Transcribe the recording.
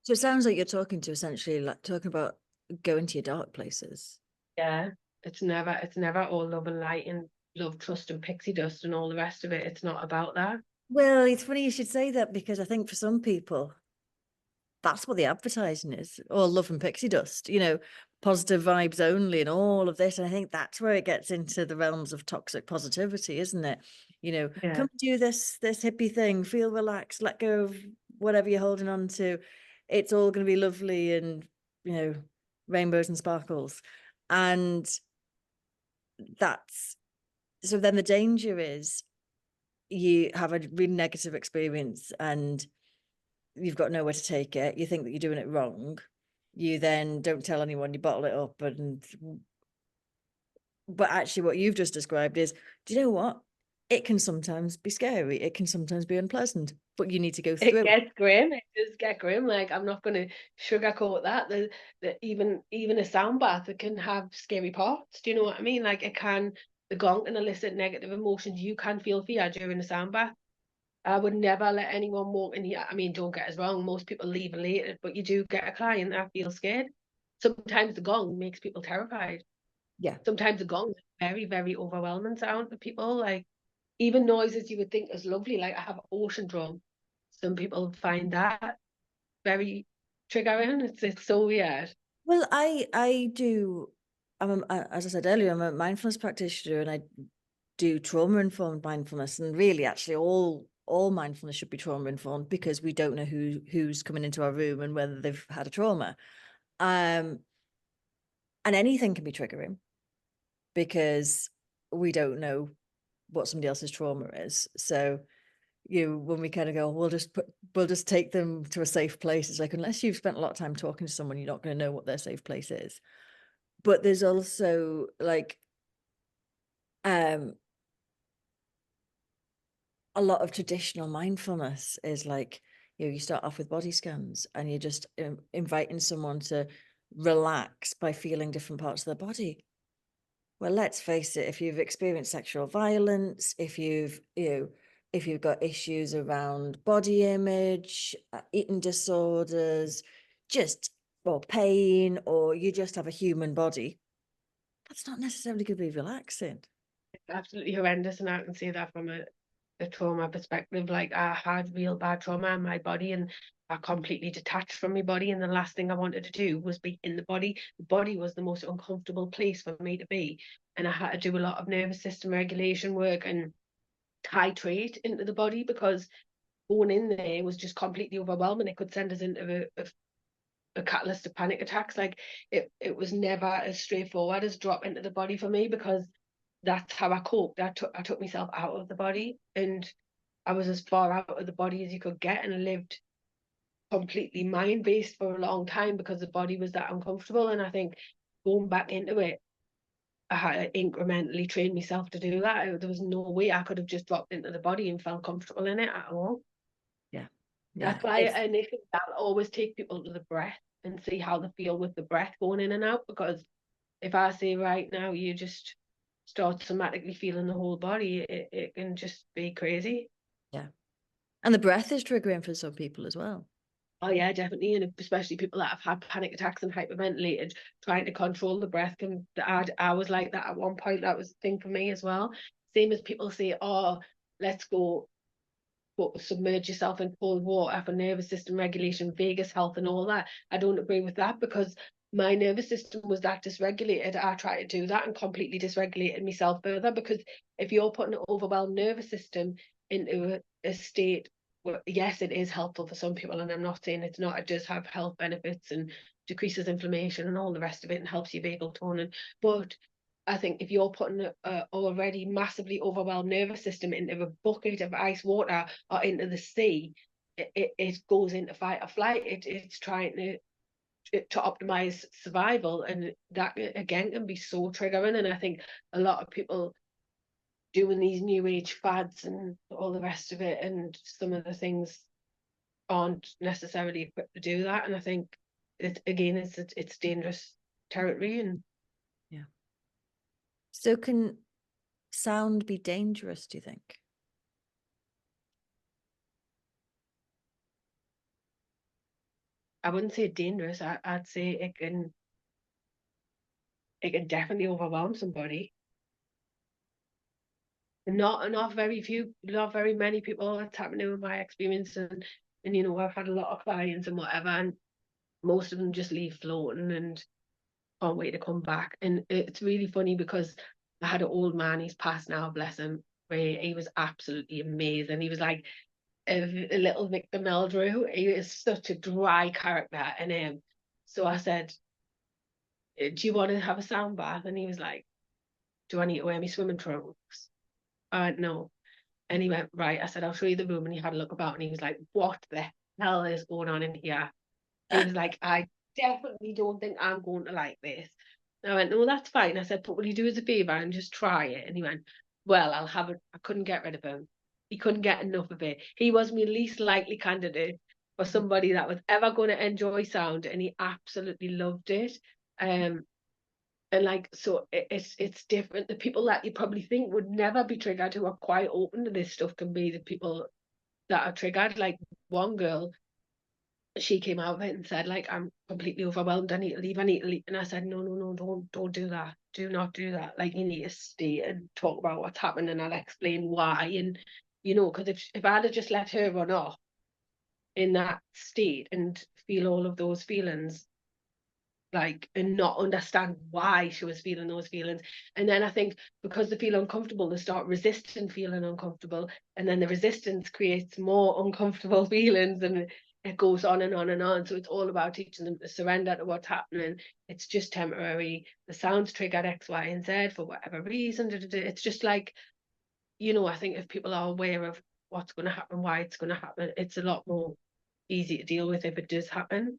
So it sounds like you're talking to essentially like talking about going to your dark places. Yeah, it's never all love and light and love, trust, and pixie dust and all the rest of it. It's not about that. Well, it's funny you should say that because I think for some people, that's what the advertising is, or love and pixie dust, positive vibes only and all of this. And I think that's where it gets into the realms of toxic positivity, isn't it? Yeah. Come do this hippie thing, feel relaxed, let go of whatever you're holding on to. It's all going to be lovely and, you know, rainbows and sparkles. And that's so then the danger is you have a really negative experience and you've got nowhere to take it. You think that you're doing it wrong. You then don't tell anyone, you bottle it up. But actually, what you've just described is, do you know what? It can sometimes be scary. It can sometimes be unpleasant, but you need to go It through it. gets grim. It does get grim. Like I'm not going to sugarcoat that. Even a sound bath, it can have scary parts. Do you know what I mean? Like it can, the gong can elicit negative emotions. You can feel fear during a sound bath. I would never let anyone walk in here. I mean, don't get us wrong. Most people leave elated, but you do get a client that feels scared. Sometimes the gong makes people terrified. Yeah. Sometimes the gong is a very, very overwhelming sound for people. Like even noises you would think is lovely, like I have ocean drum. Some people find that very triggering. It's so weird. Well, I do. As I said earlier, I'm a mindfulness practitioner, and I do trauma informed mindfulness. And really, actually, all mindfulness should be trauma informed because we don't know who's coming into our room and whether they've had a trauma. Um, and anything can be triggering because we don't know what somebody else's trauma is. So when we kind of go, we'll just take them to a safe place. It's like, unless you've spent a lot of time talking to someone, you're not going to know what their safe place is. But there's also like um a lot of traditional mindfulness is like, you start off with body scans and you're just inviting someone to relax by feeling different parts of their body. Well, let's face it, if you've experienced sexual violence, if you've got issues around body image, eating disorders, just or pain, or you just have a human body, that's not necessarily going to be relaxing. It's absolutely horrendous, and I can see that from a trauma perspective. Like I had real bad trauma in my body, and I completely detached from my body. And the last thing I wanted to do was be in the body. The body was the most uncomfortable place for me to be, and I had to do a lot of nervous system regulation work and titrate into the body because going in there was just completely overwhelming. It could send us into a catalyst of panic attacks. Like it was never as straightforward as drop into the body for me because that's how I coped. I took myself out of the body and I was as far out of the body as you could get, and I lived completely mind based for a long time because the body was that uncomfortable. And I think going back into it, I had to incrementally train myself to do that. There was no way I could have just dropped into the body and felt comfortable in it at all. Yeah. Yeah. That's why It's I initially I'll always take people to the breath and see how they feel with the breath going in and out. Because if I say right now you just start somatically feeling the whole body, it can just be crazy. yeah. And the breath is triggering for some people as well. Oh yeah, definitely, and especially people that have had panic attacks and hyperventilated, trying to control the breath can. I was like that at one point. That was a thing for me as well. Same as people say, oh, let's go submerge yourself in cold water for nervous system regulation, vagus health, and all that. I don't agree with that because my nervous system was that dysregulated. I tried to do that and completely dysregulated myself further because if you're putting an overwhelmed nervous system into a state, well, yes, it is helpful for some people, and I'm not saying it's not. It does have health benefits and decreases inflammation and all the rest of it and helps your vagal toning. But I think if you're putting a already massively overwhelmed nervous system into a bucket of ice water or into the sea, it goes into fight or flight. It's trying to optimize survival, and that again can be so triggering. And I think a lot of people doing these new age fads and all the rest of it, and some of the things aren't necessarily equipped to do that. And I think it's dangerous territory. And Yeah. So can sound be dangerous, do you think? I wouldn't say dangerous. I'd say it can definitely overwhelm somebody. Not very many people it's happened to in my experience, and I've had a lot of clients and whatever, and most of them just leave floating and can't wait to come back. And it's really funny because I had an old man, he's passed now, bless him, where he was absolutely amazing. He was like a little Victor Meldrew. He is such a dry character. And so I said, do you want to have a sound bath? And he was like, do I need to wear my swimming trunks? I went, no. And he went, right. I said, I'll show you the room. And he had a look about and he was like, what the hell is going on in here? He was like, I definitely don't think I'm going to like this. And I went, no, that's fine. I said, but will you do us a favour and just try it? And he went, well, I'll have it. I couldn't get rid of him. He couldn't get enough of it. He was my least likely candidate for somebody that was ever going to enjoy sound, and he absolutely loved it. And like, so it's different. The people that you probably think would never be triggered, who are quite open to this stuff, can be the people that are triggered. Like one girl, she came out of it and said, like, I'm completely overwhelmed. I need to leave. I need to leave. And I said, no, no, no, don't do that. Do not do that. Like, you need to stay and talk about what's happened, and I'll explain why. And because if I'd have just let her run off in that state and feel all of those feelings, like, and not understand why she was feeling those feelings. And then I think because they feel uncomfortable, they start resisting feeling uncomfortable, and then the resistance creates more uncomfortable feelings, and it goes on and on and on. So it's all about teaching them to surrender to what's happening. It's just temporary. The sounds triggered X, Y, and Z for whatever reason. It's just like, I think if people are aware of what's going to happen, why it's going to happen, it's a lot more easy to deal with if it does happen.